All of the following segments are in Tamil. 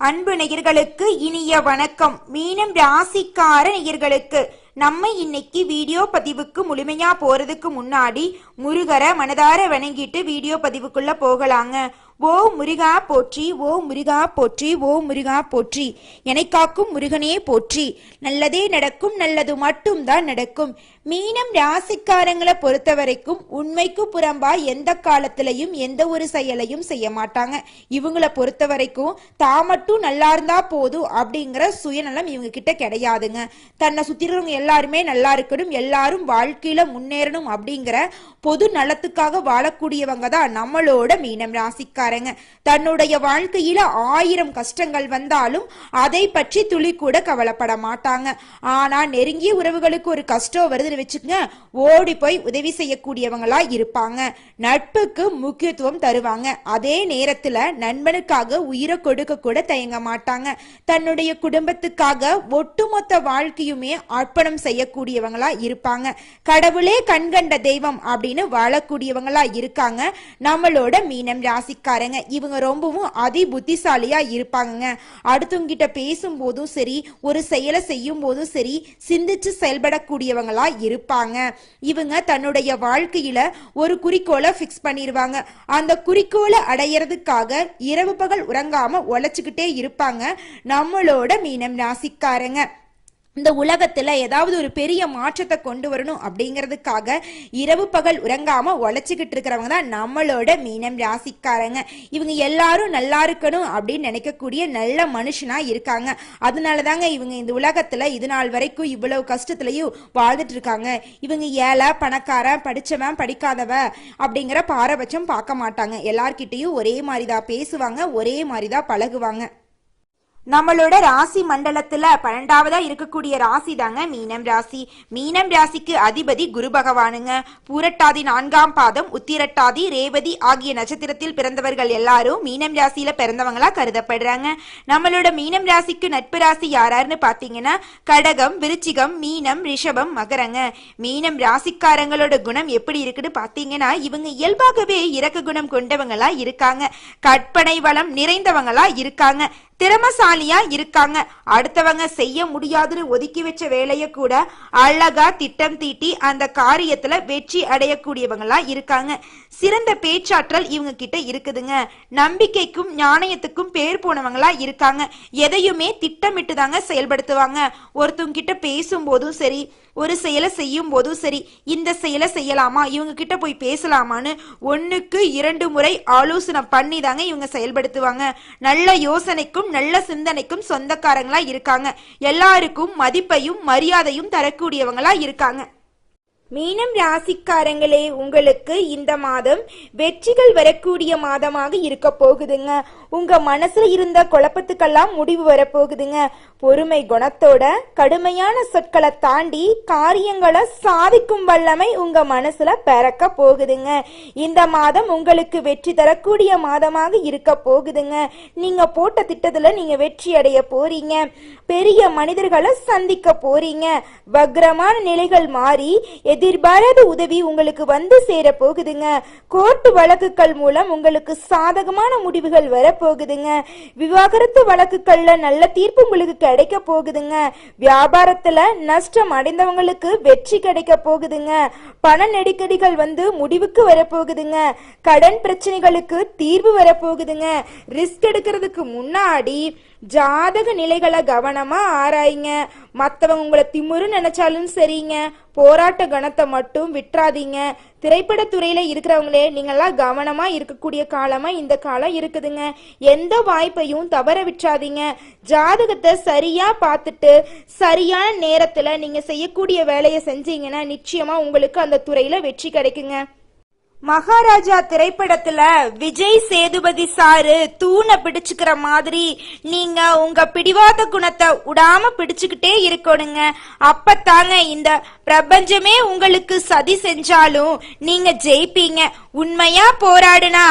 அன்பு நேயர்களுக்கு இனிய வணக்கம். மீனம் ராசிக்கார நேயர்களுக்கு நம்ம இன்னைக்கு வீடியோ பதிவுக்கு முழுமையா போறதுக்கு முன்னாடி முருகரை மனதார வணங்கிட்டு வீடியோ பதிவுக்குள்ள போகலாங்க. ஓ முருகா போற்றி, ஓ முருகா போற்றி, ஓ முருகா போற்றி, என்னை காக்கும் முருகனே போற்றி. நல்லதே நடக்கும், நல்லது மட்டும் தான் நடக்கும். மீனம் ராசிக்காரங்களை பொறுத்த வரைக்கும் உண்மைக்கு புறம்பா எந்த காலத்திலையும் எந்த ஒரு செயலையும் செய்ய மாட்டாங்க. இவங்களை பொறுத்த வரைக்கும் தான் மட்டும் நல்லா இருந்தா போதும் அப்படிங்கிற சுயநலம் இவங்க கிட்ட கிடையாதுங்க. தன்னை சுத்திரவங்க எல்லாருமே நல்லா இருக்கணும், எல்லாரும் வாழ்க்கையில முன்னேறணும் அப்படிங்கிற பொது நலத்துக்காக வாழக்கூடியவங்க தான் நம்மளோட மீனம் ராசிக்காரங்க. தன்னுடைய வாழ்க்கையில 1000 கஷ்டங்கள் வந்தாலும் அதை பற்றி துளி கூட கவலைப்பட மாட்டாங்க. ஆனா நெருங்கிய உறவுகளுக்கு ஒரு கஷ்டம் வருதுன்னு வச்சுக்கங்க, ஓடி போய் உதவி செய்யக்கூடியவங்களா இருப்பாங்க. நட்புக்கு முக்கியத்துவம் தருவாங்க. அதே நேரத்துல நண்பனுக்காக உயிரை கொடுக்க கூட தயங்க மாட்டாங்க. தன்னுடைய குடும்பத்துக்காக ஒட்டுமொத்த வாழ்க்கையுமே அர்ப்பணம் செய்யக்கூடியவங்களா இருப்பாங்க. கடவுளே கண்கண்ட தெய்வம் அப்படின்னு வாழக்கூடியவங்களா இருக்காங்க நம்மளோட மீனம் ராசிக்காரங்க. இவங்க ரொம்பவும் அதி புத்திசாலியா இருப்பாங்க. அடுத்தவங்க கிட்ட பேசும் போதும் சரி, ஒரு செயலை செய்யும் போதும் சரி, சிந்திச்சு செயல்படக்கூடியவங்களா இருப்பாங்க. இவங்க தன்னுடைய வாழ்க்கையில ஒரு குறிக்கோளை பிக்ஸ் பண்ணிடுவாங்க. அந்த குறிக்கோளை அடையிறதுக்காக இரவு பகல் உறங்காம உழைச்சுக்கிட்டே இருப்பாங்க நம்மளோட மீனம் ராசிக்காரங்க. இந்த உலகத்துல ஏதாவது ஒரு பெரிய மாற்றத்தை கொண்டு வரணும் அப்படிங்கிறதுக்காக இரவு பகல் உறங்காம உழைச்சிக்கிட்டு இருக்கிறவங்க தான் நம்மளோட மீனம் ராசிக்காரங்க. இவங்க எல்லாரும் நல்லா இருக்கணும் அப்படின்னு நினைக்கக்கூடிய நல்ல மனுஷனா இருக்காங்க. அதனாலதாங்க இவங்க இந்த உலகத்துல இது நாள் வரைக்கும் இவ்வளவு கஷ்டத்துலயும் வாழ்ந்துட்டு இருக்காங்க. இவங்க ஏழை பணக்காரன், படிச்சவன் படிக்காதவ அப்படிங்கிற பாரபட்சம் பார்க்க மாட்டாங்க. எல்லார்கிட்டையும் ஒரே மாதிரிதான் பேசுவாங்க, ஒரே மாதிரிதான் பழகுவாங்க. நம்மளோட ராசி மண்டலத்துல 12வதா இருக்கக்கூடிய ராசி தாங்க மீனம் ராசி. மீனம் ராசிக்கு அதிபதி குரு பகவானுங்க. பூரட்டாதி 4ஆம் பாதம், உத்திரட்டாதி, ரேவதி ஆகிய நட்சத்திரத்தில் பிறந்தவர்கள் எல்லாரும் மீனம் ராசியில பிறந்தவங்களா கருதப்படுறாங்க. நம்மளோட மீனம் ராசிக்கு நட்பு ராசி யாராருன்னு பாத்தீங்கன்னா கடகம், விருச்சிகம், மீனம், ரிஷபம், மகரங்க. மீனம் ராசிக்காரங்களோட குணம் எப்படி இருக்குன்னு பாத்தீங்கன்னா இவங்க இயல்பாகவே இரக்க குணம் கொண்டவங்களா இருக்காங்க. கற்பனை வளம் நிறைந்தவங்களா இருக்காங்க. திறமசாலியா இருக்காங்க. அடுத்தவங்க செய்ய முடியாதுன்னு ஒதுக்கி வச்ச வேலைய கூட அழகா திட்டம் தீட்டி அந்த காரியத்துல வெற்றி அடையக்கூடியவங்களா இருக்காங்க. சிறந்த பேச்சாற்றல் இவங்க கிட்ட இருக்குதுங்க. நம்பிக்கைக்கும் ஞானயத்துக்கும் பேர் போனவங்களா இருக்காங்க. எதையுமே திட்டமிட்டு தாங்க செயல்படுத்துவாங்க. ஒருத்தவங்க கிட்ட பேசும் போதும் சரி, ஒரு செயலை செய்யும் போதும் சரி, இந்த செயலை செய்யலாமா, இவங்க கிட்ட போய் பேசலாமான்னு 1க்கு 2 முறை ஆலோசனை பண்ணி தாங்க இவங்க செயல்படுத்துவாங்க. நல்ல யோசனைக்கும் நல்ல சிந்தனைக்கும் சொந்தக்காரங்களா இருக்காங்க. எல்லாருக்கும் மதிப்பையும் மரியாதையும் தரக்கூடியவங்களா இருக்காங்க. மீனம் ராசிக்காரங்களே, உங்களுக்கு இந்த மாதம் வெற்றிகள் வரக்கூடிய மாதமாக இருக்க போகுதுங்க. உங்க மனசுல இருந்த குழப்பத்துக்கெல்லாம் முடிவு வரப்போகுதுங்க. பொறுமை குணத்தோட கடுமையான சொற்களை தாண்டி காரியங்களை சாதிக்கும் வல்லமை உங்க மனசுல பிறக்க போகுதுங்க. இந்த மாதம் உங்களுக்கு வெற்றி தரக்கூடிய மாதமாக இருக்க போகுதுங்க. நீங்க போட்ட திட்டத்துல நீங்க வெற்றி அடைய போறீங்க. பெரிய மனிதர்களை சந்திக்க போறீங்க. வக்ரமான நிலைகள் மாறி எதிர்பாராத உதவி உங்களுக்கு வந்து சேர போகுதுங்க. கோர்ட்டு வழக்குகள் மூலம் உங்களுக்கு சாதகமான முடிவுகள் வரப்போகுதுங்க. விவாகரத்து வழக்குகள்ல நல்ல தீர்ப்பு உங்களுக்கு கிடைக்க போகுதுங்க. வியாபாரத்துல நஷ்டம் அடைந்தவங்களுக்கு வெற்றி கிடைக்க போகுதுங்க. பண நெருக்கடிகள் வந்து முடிவுக்கு வரப்போகுதுங்க. கடன் பிரச்சனைகளுக்கு தீர்வு வரப்போகுதுங்க. ரிஸ்க் எடுக்கிறதுக்கு முன்னாடி ஜாதக நிலைகளை கவனமா ஆராய்ங்க. மற்றவங்க உங்களை திமுரு நினைச்சாலும் சரிங்க, போராட்ட கணத்தை மட்டும் விட்டுறாதீங்க. திரைப்படத்துறையில இருக்கிறவங்களே, நீங்கெல்லாம் கவனமா இருக்கக்கூடிய காலமா இந்த காலம் இருக்குதுங்க. எந்த வாய்ப்பையும் தவற விட்டுறாதீங்க. ஜாதகத்தை சரியா பார்த்துட்டு சரியான நேரத்துல நீங்க செய்யக்கூடிய வேலையை செஞ்சீங்கன்னா நிச்சயமா உங்களுக்கு அந்த துறையில வெற்றி கிடைக்குங்க. மகாராஜா திரைப்படத்துல விஜய் சேதுபதி சாரு தூணை பிடிச்சுக்கிற மாதிரி நீங்க உங்க பிடிவாத குணத்தை விடாம பிடிச்சுக்கிட்டே இருக்கணுங்க. அப்பத்தாங்க இந்த பிரபஞ்சமே உங்களுக்கு சதி செஞ்சாலும் நீங்க ஜெயிப்பீங்க. உண்மையா போராடுனா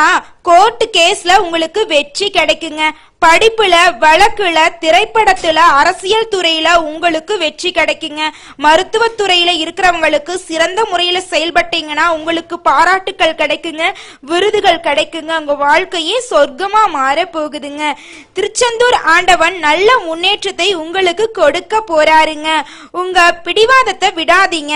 கோர்ட்டு கேஸ்ல உங்களுக்கு வெற்றி கிடைக்குங்க. படிப்புல, வழக்குல, திரைப்படத்துல, அரசியல் துறையில உங்களுக்கு வெற்றி கிடைக்குங்க. மருத்துவத்துறையில இருக்கிறவங்களுக்கு சிறந்த முறையில செயல்பட்டீங்கன்னா உங்களுக்கு பாராட்டுக்கள் கிடைக்குங்க, விருதுகள் கிடைக்குங்க. உங்க வாழ்க்கையே சொர்க்கமா மாற போகுதுங்க. திருச்செந்தூர் ஆண்டவன் நல்ல முன்னேற்றத்தை உங்களுக்கு கொடுக்க போறாருங்க. உங்க பிடிவாதத்தை விடாதீங்க.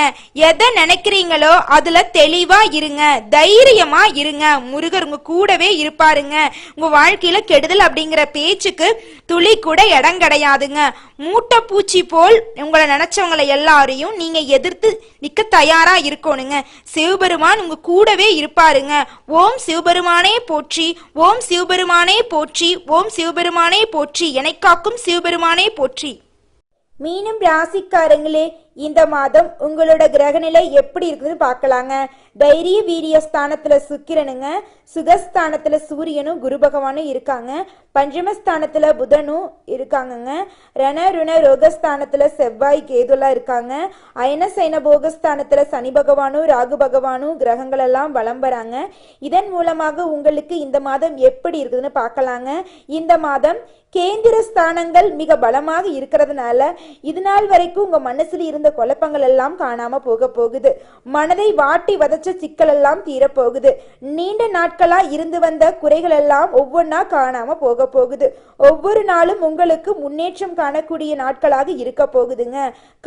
எதை நினைக்கிறீங்களோ அதுல தெளிவா இருங்க, தைரியமா இருங்க. முருகர் உங்க கூடவே இருப்பாருங்க. உங்க வாழ்க்கையில கெடுதல் அப்படிங்கிற பேச்சுக்கு துளி கூட இடம் கிடையாதுங்க. மூட்டை பூச்சி போல் உங்களை நினைச்சவங்களை எல்லாரையும் நீங்க எதிர்த்து நிக்க தயாரா இருக்கணுங்க. சிவபெருமான் உங்க கூடவே இருப்பாருங்க. ஓம் சிவபெருமானே போற்றி, ஓம் சிவபெருமானே போற்றி, ஓம் சிவபெருமானே போற்றி, என்னை காக்கும் சிவபெருமானே போற்றி. மீனம் ராசிக்காரங்களே, இந்த மாதம் உங்களோட கிரகநிலை எப்படி இருக்குதுன்னு பார்க்கலாங்க. தைரிய வீரிய ஸ்தானத்துல சுக்கிரனுங்க, சுகஸ்தானத்துல சூரியனும் குரு பகவானும் இருக்காங்க. பஞ்சமஸ்தானத்துல புதனும் இருக்காங்கங்க. ரண ருண ரோகஸ்தானத்துல செவ்வாய் கேதுலாம் இருக்காங்க. அயன சைன போகஸ்தானத்துல சனி பகவானும் ராகு பகவானும் கிரகங்கள் எல்லாம் வலம் வராங்க. இதன் மூலமாக உங்களுக்கு இந்த மாதம் எப்படி இருக்குதுன்னு பார்க்கலாங்க. இந்த மாதம் கேந்திர ஸ்தானங்கள் மிக பலமாக இருக்கிறதுனால இது நாள் வரைக்கும் உங்க மனசுல இருந்த குழப்பங்கள் எல்லாம் காணாம போக போகுது. மனதை வாட்டி வதச்ச சிக்கல் எல்லாம் தீரப்போகுது. நீண்ட நாட்களா இருந்து வந்த குறைகள் எல்லாம் ஒவ்வொன்னா காணாம போக போகுது. ஒவ்வொரு நாளும் உங்களுக்கு முன்னேற்றம் காணக்கூடிய நாட்களாக இருக்க போகுதுங்க.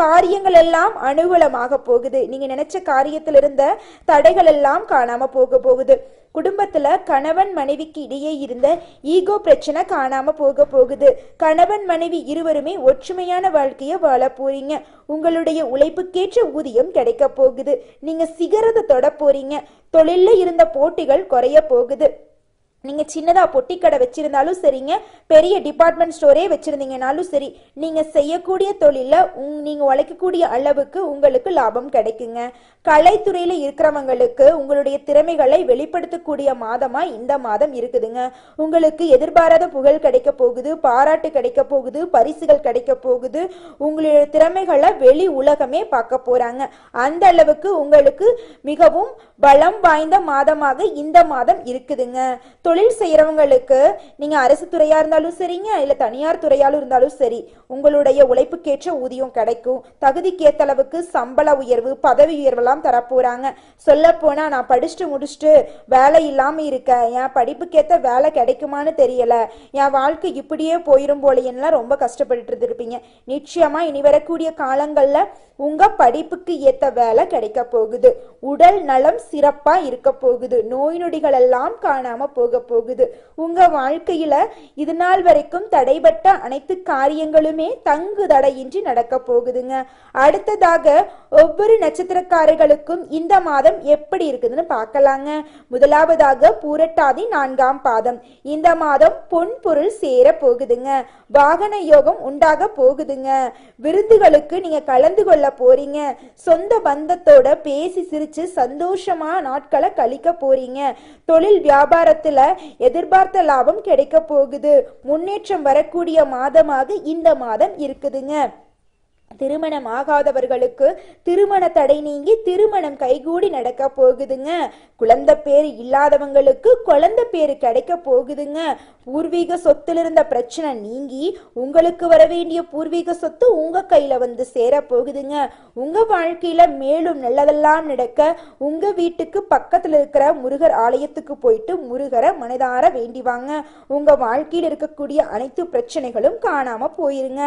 காரியங்கள் எல்லாம் அனுகூலமாக போகுது. நீங்க நினைச்ச காரியத்தில் இருந்த தடைகள் எல்லாம் காணாம போக போகுது. குடும்பத்துல கணவன் மனைவிக்கு இடையே இருந்த ஈகோ பிரச்சனை காணாம போக போகுது. கணவன் மனைவி இருவருமே ஒற்றுமையான வாழ்க்கைய வாழ போறீங்க. உங்களுடைய உழைப்புக்கேற்ற ஊதியம் கிடைக்க போகுது. நீங்க சிகரத்தை தொட போறீங்க. தொழில்ல இருந்த போட்டிகள் குறைய போகுது. நீங்க சின்னதா பொட்டி கடை வச்சிருந்தாலும் சரிங்க, பெரிய டிபார்ட்மெண்ட் ஸ்டோரே வச்சிருந்தீங்கனாலும் சரி, நீங்க செய்யக்கூடிய தொழில நீங்க உழைக்கக்கூடிய அளவுக்கு உங்களுக்கு லாபம் கிடைக்குங்க. கலைத்துறையில இருக்கிறவங்களுக்கு உங்களுடைய திறமைகளை வெளிப்படுத்தக்கூடிய மாதமா இந்த மாதம் இருக்குதுங்க. உங்களுக்கு எதிர்பாராத புகழ் கிடைக்க போகுது, பாராட்டு கிடைக்க போகுது, பரிசுகள் கிடைக்க போகுது. உங்களுடைய திறமைகளை வெளி உலகமே பார்க்க போறாங்க. அந்த அளவுக்கு உங்களுக்கு மிகவும் பலம் வாய்ந்த மாதமாக இந்த மாதம் இருக்குதுங்க. தொழில் செய்யறவங்களுக்கு நீங்க அரசு துறையா இருந்தாலும் சரிங்க, இல்ல தனியார் துறையாலும் இருந்தாலும் சரி, உங்களுடைய உழைப்புக்கேற்ற ஊதியம் கிடைக்கும். தகுதிக்கேற்ற அளவுக்கு சம்பள உயர்வு, பதவி உயர்வெல்லாம் தரப்போறாங்க. சொல்ல போனா நான் படிச்சுட்டு முடிச்சுட்டு வேலை இல்லாம இருக்கேன், என் படிப்புக்கேற்ற வேலை கிடைக்குமான்னு தெரியல, என் வாழ்க்கை இப்படியே போயிரும் போலையெல்லாம் ரொம்ப கஷ்டப்பட்டு இருப்பீங்க. நிச்சயமா இனி வரக்கூடிய காலங்கள்ல உங்க படிப்புக்கு ஏத்த வேலை கிடைக்க போகுது. உடல் நலம் சிறப்பா இருக்க போகுது. நோய் நொடிகள் எல்லாம் காணாம போக போகுது. உங்க வாழ்க்கையில இது நாள் வரைக்கும் தடைபட்ட அனைத்து காரியங்களுமே தங்கு தடையின்றி நடக்க போகுதுங்க. அடுத்ததாக ஒவ்வொரு நட்சத்திரக்காரர்களுக்கும் இந்த மாதம் எப்படி இருக்குதுன்னு பார்க்கலாங்க. முதலாவதாக பூரட்டாதி 4ஆம் பாதம். இந்த மாதம் பொன் பொருள் சேர போகுதுங்க. வாகன யோகம் உண்டாக போகுதுங்க. விருந்துகளுக்கு நீங்க கலந்து கொள்ள போறீங்க. சொந்த பந்தத்தோட பேசி சிரிச்சு சந்தோஷமா நாட்களை கழிக்க போறீங்க. தொழில் வியாபாரத்துல எதிர்பார்த்த லாபம் கிடைக்க போகுது. முன்னேற்றம் வரக்கூடிய மாதமாக இந்த மாதம் இருக்குதுங்க. திருமணம் ஆகாதவர்களுக்கு திருமண தடை நீங்கி திருமணம் கைகூடி நடக்க போகுதுங்க. குழந்தை பேரு இல்லாதவங்களுக்கு குழந்தை பேரு கிடைக்க போகுதுங்க. பூர்வீக சொத்துல இருந்த பிரச்சனை நீங்கி உங்களுக்கு வர வேண்டிய பூர்வீக சொத்து உங்க கையில வந்து சேர போகுதுங்க. உங்க வாழ்க்கையில மேலும் நல்லதெல்லாம் நடக்க உங்க வீட்டுக்கு பக்கத்துல இருக்கிற முருகர் ஆலயத்துக்கு போயிட்டு முருகரை மனதார வேண்டிவாங்க. உங்க வாழ்க்கையில் இருக்கக்கூடிய அனைத்து பிரச்சனைகளும் காணாம போயிருங்க.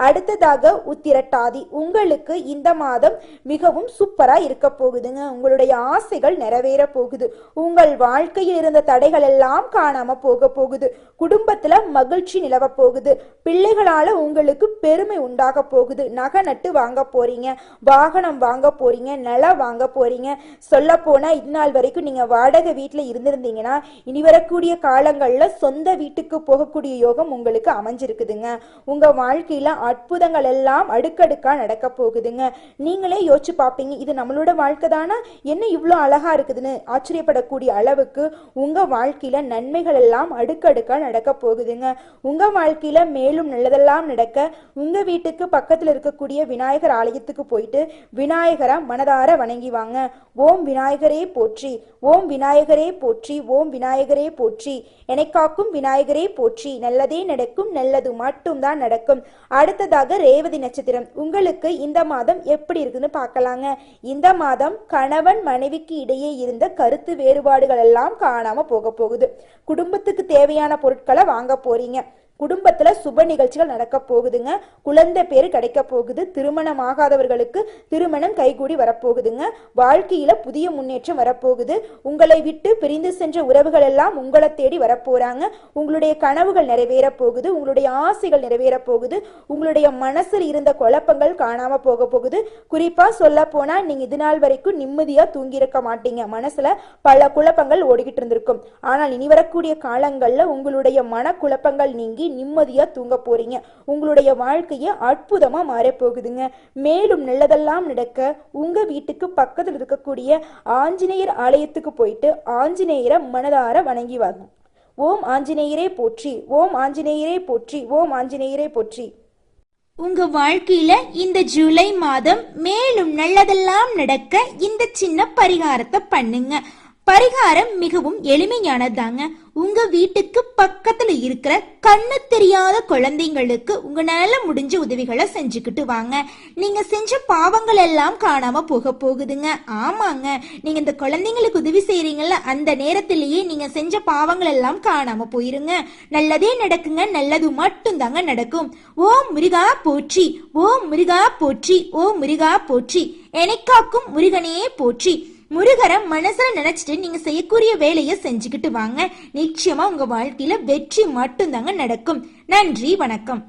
அடுத்ததாக உத்திரட்டாதி. உங்களுக்கு இந்த மாதம் மிகவும் சூப்பரா இருக்க போகுதுங்க. உங்களுடைய ஆசைகள் நிறைவேற போகுது. உங்கள் வாழ்க்கையில் இருந்த தடைகள் எல்லாம் காணாம போக போகுது. குடும்பத்துல மகிழ்ச்சி நிலவ போகுது. பிள்ளைகளால உங்களுக்கு பெருமை உண்டாக போகுது. நகை நட்டு வாங்க போறீங்க, வாகனம் வாங்க போறீங்க, நிலம் வாங்க போறீங்க. சொல்ல போனா இது நாள் வரைக்கும் நீங்க வாடகை வீட்டுல இருந்திருந்தீங்கன்னா இனி வரக்கூடிய காலங்கள்ல சொந்த வீட்டுக்கு போகக்கூடிய யோகம் உங்களுக்கு அமைஞ்சிருக்குதுங்க. உங்க வாழ்க்கையில அற்புதங்கள் எல்லாம் அடுக்கடுக்கு அடுக்கடுக்கா நடக்க போகுதுங்க. நீங்களே யோசிச்சு பார்ப்பீங்க, இது நம்மளோட வாழ்க்கை தானா, என்ன இவ்வளோ அழகா இருக்குதுன்னு ஆச்சரியப்படக்கூடிய அளவுக்கு உங்க வாழ்க்கையில நன்மைகள் எல்லாம் அடுக்கடுக்கா நடக்க போகுதுங்க. உங்க வாழ்க்கையில மேலும் நல்லதெல்லாம் நடக்க உங்க வீட்டுக்கு பக்கத்துல இருக்கக்கூடிய விநாயகர் ஆலயத்துக்கு போயிட்டு விநாயகரை மனதார வணங்கி வாங்க. ஓம் விநாயகரே போற்றி, ஓம் விநாயகரே போற்றி, ஓம் விநாயகரே போற்றி, என்னை காக்கும் விநாயகரே போற்றி, நல்லதே நடக்கும், நல்லது மட்டும்தான் நடக்கும். அடுத்ததாக ரேவதி நட்சத்திரம். உங்களுக்கு இந்த மாதம் எப்படி இருக்குன்னு பார்க்கலாங்க. இந்த மாதம் கணவன் மனைவிக்கு இடையே இருந்த கருத்து வேறுபாடுகள் எல்லாம் காணாம போக போகுது. குடும்பத்துக்கு தேவையான பொருட்களை வாங்க போறீங்க. குடும்பத்துல சுப நிகழ்ச்சிகள் நடக்க போகுதுங்க. குழந்தை பேரு கிடைக்க போகுது. திருமணம் ஆகாதவர்களுக்கு திருமணம் கைகூடி வரப்போகுதுங்க. வாழ்க்கையில புதிய முன்னேற்றம் வரப்போகுது. உங்களை விட்டு பிரிந்து சென்ற உறவுகள் எல்லாம் உங்களை தேடி வரப்போறாங்க. உங்களுடைய கனவுகள் நிறைவேற போகுது. உங்களுடைய ஆசைகள் நிறைவேற போகுது. உங்களுடைய மனசில் இருந்த குழப்பங்கள் காணாம போக போகுது. குறிப்பா சொல்ல போனா நீங்க இது நாள் வரைக்கும் நிம்மதியா தூங்கி இருக்க மாட்டீங்க. மனசுல பல குழப்பங்கள் ஓடிக்கிட்டு இருந்திருக்கும். ஆனால் இனி வரக்கூடிய காலங்கள்ல உங்களுடைய மன குழப்பங்கள் நீங்கி நிம்மதியா தூங்க போறீங்க. உங்களுடைய வாழ்க்கைய அற்புதமா மாற போகுதுங்க. மேலும் நல்லதெல்லாம் நடக்க உங்க வீட்டுக்கு பக்கத்தில் இருக்கக்கூடிய ஆஞ்சநேயர் ஆலயத்துக்கு போயிட்டு ஆஞ்சநேயரை மனதார வணங்கி வாங்க. ஓம் ஆஞ்சநேயரே போற்றி, ஓம் ஆஞ்சநேயரே போற்றி, ஓம் ஆஞ்சநேயரே போற்றி. உங்க வாழ்க்கையில இந்த ஜூலை மாதம் மேலும் நல்லதெல்லாம் நடக்க இந்த சின்ன பரிகாரத்தை பண்ணுங்க. பரிகாரம் மிகவும் எளிமையானதாங்க. உங்க வீட்டுக்கு பக்கத்துல இருக்கிற கண்ணு தெரியாத குழந்தைங்களுக்கு உங்களால முடிஞ்ச உதவிகளை செஞ்சுக்கிட்டு வாங்க. நீங்க செஞ்ச பாவங்கள் எல்லாம் காணாம போக போகுதுங்க. ஆமாங்க, நீங்க இந்த குழந்தைங்களுக்கு உதவி செய்யறீங்கல்ல, அந்த நேரத்திலேயே நீங்க செஞ்ச பாவங்கள் எல்லாம் காணாம போயிருங்க. நல்லதே நடக்குங்க, நல்லது மட்டும் தாங்க நடக்கும். ஓம் முருகா போற்றி, ஓம் முருகா போற்றி, ஓம் முருகா போற்றி, என்னை காக்கும் முருகனே போற்றி. முருகரை மனசுல நினைச்சிட்டு நீங்க செய்யக்கூடிய வேலையை செஞ்சுக்கிட்டு வாங்க. நிச்சயமா உங்க வாழ்க்கையில வெற்றி மட்டும் தாங்க நடக்கும். நன்றி, வணக்கம்.